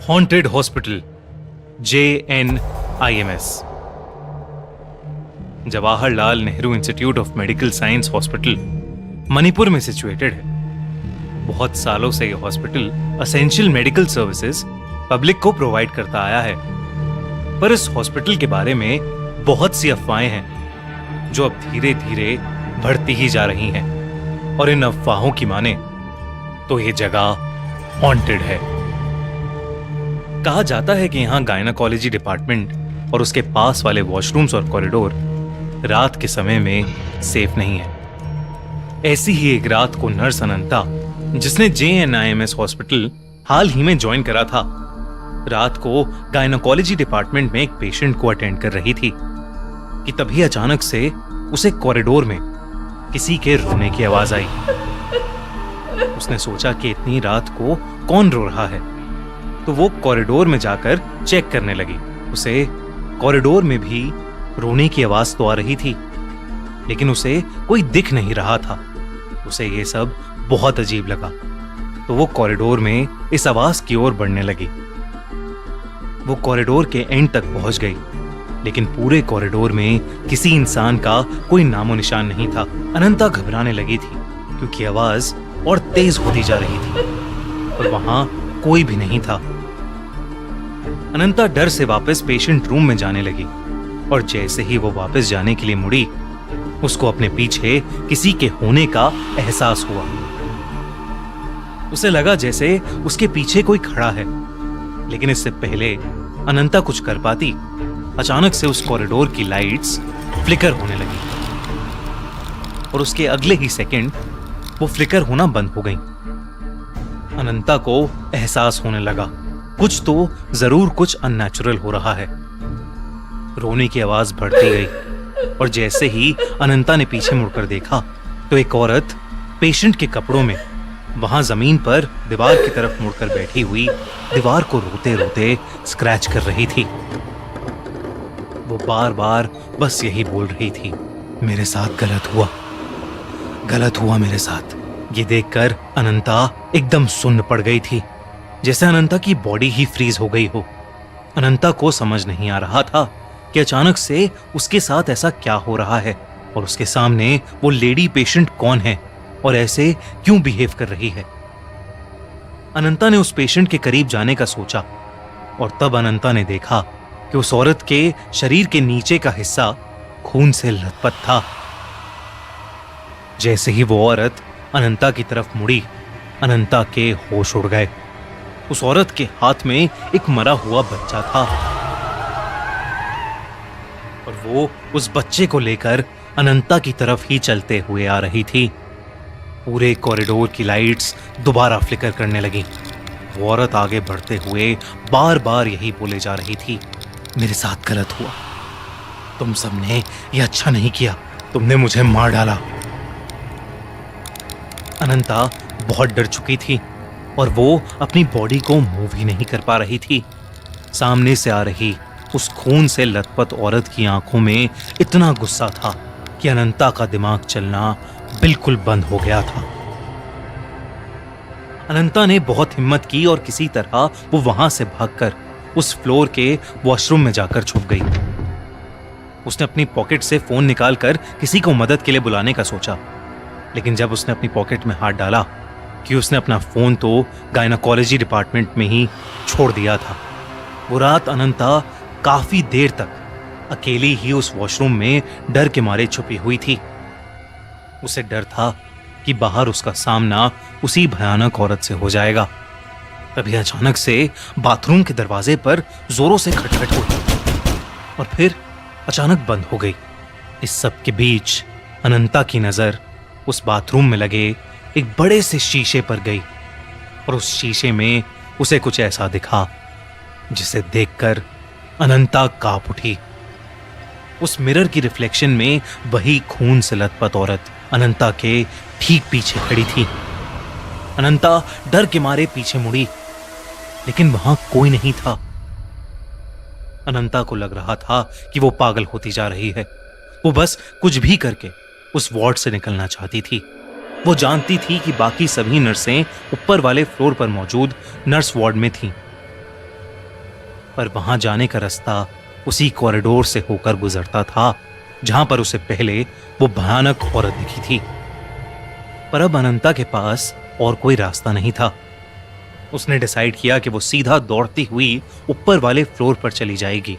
Haunted hospital JNIMS Jawaharlal Nehru institute of medical science hospital Manipur में situated है। बहुत सालों से यह hospital essential medical services public को प्रोवाइड करता आया है, पर इस हॉस्पिटल के बारे में बहुत सी अफवाहें हैं जो अब धीरे धीरे बढ़ती ही जा रही हैं, और इन अफवाहों की माने तो यह जगह हॉन्टेड है। कहा जाता है कि यहां गायनाकोलॉजी डिपार्टमेंट और उसके पास वाले वॉशरूम्स और कॉरिडोर रात के समय में सेफ नहीं है। ऐसी ही एक रात को नर्स अनंता, जिसने JNIMS हॉस्पिटल हाल ही में ज्वाइन करा था, रात को गायनाकोलॉजी डिपार्टमेंट में एक पेशेंट को अटेंड कर रही थी कि तभी अचानक से उसे कॉरिडोर में किसी के रोने की आवाज आई। उसने सोचा कि इतनी रात को कौन रो रहा है, तो वो कॉरिडोर में जाकर चेक करने लगी। उसे कॉरिडोर में भी रोने की आवाज तो आ रही थी, लेकिन उसे कोई दिख नहीं रहा था। उसे ये सब बहुत अजीब लगा, तो वो कॉरिडोर में इस आवाज की ओर बढ़ने लगी। वो कॉरिडोर के एंड तक पहुंच गई, लेकिन पूरे कॉरिडोर में किसी इंसान का कोई नामो निशान नहीं था। अनंता घबराने लगी थी क्योंकि आवाज और तेज होती जा रही थी और वहां कोई भी नहीं था। अनंता डर से वापस पेशेंट रूम में जाने लगी, और जैसे ही वो वापस जाने के लिए मुड़ी, उसको अपने पीछे किसी के होने का एहसास हुआ। उसे लगा जैसे उसके पीछे कोई खड़ा है, लेकिन इससे पहले अनंता कुछ कर पाती, अचानक से उस कॉरिडोर की लाइट्स फ्लिकर होने लगी और उसके अगले ही सेकंड वो फ्लिकर होना बंद हो गई। अनंता को एहसास होने लगा कुछ तो जरूर कुछ अननेचुरल हो रहा है। रोने की आवाज बढ़ती गई, और जैसे ही अनंता ने पीछे मुड़कर देखा तो एक औरत पेशेंट के कपड़ों में वहां जमीन पर दीवार की तरफ मुड़कर बैठी हुई दीवार को रोते रोते स्क्रैच कर रही थी। वो बार बार बस यही बोल रही थी, मेरे साथ गलत हुआ मेरे साथ। ये देखकर अनंता एकदम सुन्न पड़ गई थी, जैसे अनंता की बॉडी ही फ्रीज हो गई हो। अनंता को समझ नहीं आ रहा था कि अचानक से उसके साथ ऐसा क्या हो रहा है, और उसके सामने वो लेडी पेशेंट कौन है और ऐसे क्यों बिहेव कर रही है। अनंता ने उस पेशेंट के करीब जाने का सोचा, और तब अनंता ने देखा कि उस औरत के शरीर के नीचे का हिस्सा खून से लथपथ था। जैसे ही वो औरत अनंता की तरफ मुड़ी, अनंता के होश उड़ गए। उस औरत के हाथ में एक मरा हुआ बच्चा था, और वो उस बच्चे को लेकर अनंता की तरफ ही चलते हुए आ रही थी। पूरे कॉरिडोर की लाइट्स दोबारा फ्लिकर करने लगी। वो औरत आगे बढ़ते हुए बार बार यही बोले जा रही थी, मेरे साथ गलत हुआ, तुम सबने ये अच्छा नहीं किया, तुमने मुझे मार डाला। अनंता बहुत डर चुकी थी, और वो अपनी बॉडी को मूव ही नहीं कर पा रही थी। सामने से आ रही उस खून से लथपथ औरत की आंखों में इतना गुस्सा था कि अनंता का दिमाग चलना बिल्कुल बंद हो गया था। अनंता ने बहुत हिम्मत की और किसी तरह वो वहां से भागकर उस फ्लोर के वॉशरूम में जाकर छुप गई। उसने अपनी पॉकेट से फोन निकालकर किसी को मदद के लिए बुलाने का सोचा, लेकिन जब उसने अपनी पॉकेट में हाथ डाला कि उसने अपना फोन तो गायनाकोलॉजी डिपार्टमेंट में ही छोड़ दिया था। वो रात अनंता काफी देर तक अकेली ही उस वॉशरूम में डर के मारे छुपी हुई थी। उसे डर था कि बाहर उसका सामना उसी भयानक औरत से हो जाएगा। तभी अचानक से बाथरूम के दरवाजे पर जोरों से खटखट हुई, और फिर अचानक बंद हो गई। इस सब के बीच अनंता की नजर उस बाथरूम में लगे एक बड़े से शीशे पर गई, और उस शीशे में उसे कुछ ऐसा दिखा जिसे देखकर अनंता कांप उठी। उस मिरर की रिफ्लेक्शन में वही खून से लथपथ औरत अनंता के ठीक पीछे खड़ी थी। अनंता डर के मारे पीछे मुड़ी, लेकिन वहां कोई नहीं था। अनंता को लग रहा था कि वो पागल होती जा रही है। वो बस कुछ भी करके उस वार्ड से निकलना चाहती थी। वो जानती थी कि बाकी सभी नर्सें ऊपर वाले फ्लोर पर मौजूद नर्स वार्ड में थीं, पर वहां जाने का रास्ता उसी कॉरिडोर से होकर गुजरता था जहां पर उसे पहले वो भयानक औरत दिखी थी। पर अब अनंता के पास और कोई रास्ता नहीं था। उसने डिसाइड किया कि वो सीधा दौड़ती हुई ऊपर वाले फ्लोर पर चली जाएगी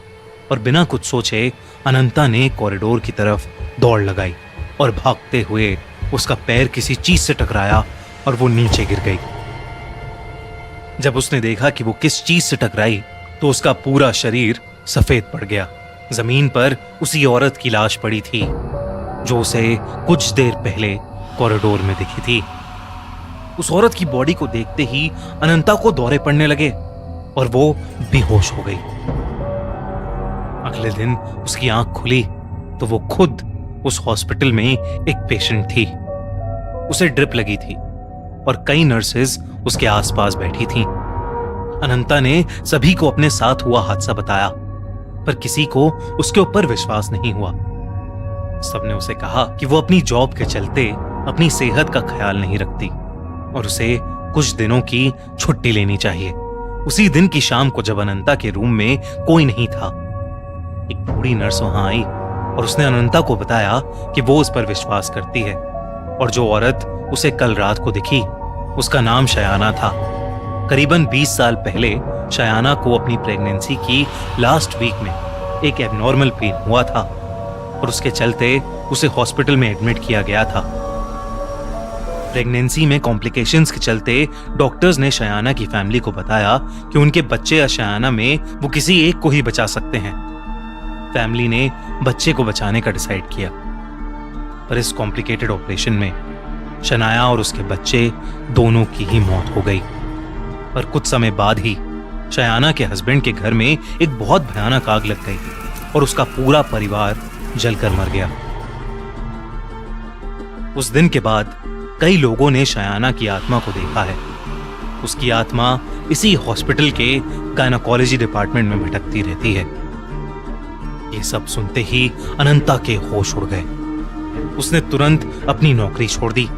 और बिना कुछ सोचे अनंता ने कॉरिडोर की तरफ दौड़ लगाई और भागते हुए उसका पैर किसी चीज से टकराया और वो नीचे गिर गई। जब उसने देखा कि वो किस चीज से टकराई तो उसका पूरा शरीर सफेद पड़ गया। जमीन पर उसी औरत की लाश पड़ी थी जो उसे कुछ देर पहले कॉरिडोर में दिखी थी। उस औरत की बॉडी को देखते ही अनंता को दौरे पड़ने लगे और वो बेहोश हो गई। अगले दिन उसकी आंख खुली तो वो खुद उस हॉस्पिटल में एक पेशेंट थी। उसे ड्रिप लगी थी और कई नर्सेज उसके आसपास बैठी थीं। अनंता ने सभी को अपने साथ हुआ हादसा बताया पर किसी को उसके ऊपर विश्वास नहीं हुआ। सबने उसे कहा कि वो अपनी जॉब के चलते अपनी सेहत का ख्याल नहीं रखती और उसे कुछ दिनों की छुट्टी लेनी चाहिए। उसी दिन की शाम को जब अनंता के रूम में कोई नहीं था, एक बूढ़ी नर्स वहां आई और उसने अनंता को बताया कि वो उस पर विश्वास करती है और जो औरत उसे कल रात को दिखी उसका नाम शयाना था। करीबन 20 साल पहले शयाना को अपनी प्रेगनेंसी की लास्ट वीक में एक एबनॉर्मल पेन हुआ था और उसके चलते उसे हॉस्पिटल में एडमिट किया गया था। प्रेगनेंसी में कॉम्प्लिकेशंस के चलते डॉक्टर्स ने शयाना की फैमिली को बताया कि उनके बच्चे या शयाना में वो किसी एक को ही बचा सकते हैं। फैमिली ने बच्चे को बचाने का डिसाइड किया पर इस कॉम्प्लिकेटेड ऑपरेशन में शनाया और उसके बच्चे दोनों की ही मौत हो गई। पर कुछ समय बाद ही शयाना के हस्बैंड के घर में एक बहुत भयानक आग लग गई और उसका पूरा परिवार जलकर मर गया। उस दिन के बाद कई लोगों ने शयाना की आत्मा को देखा है। उसकी आत्मा इसी हॉस्पिटल के गायनेकोलॉजी डिपार्टमेंट में भटकती रहती है। ये सब सुनते ही अनंता के होश उड़ गए। उसने तुरंत अपनी नौकरी छोड़ दी,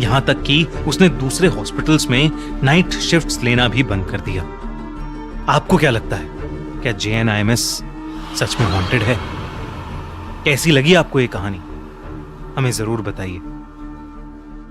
यहां तक कि उसने दूसरे हॉस्पिटल्स में नाइट शिफ्ट्स लेना भी बंद कर दिया। आपको क्या लगता है, क्या JNIMS सच में हॉन्टेड है? कैसी लगी आपको ये कहानी? हमें जरूर बताइए।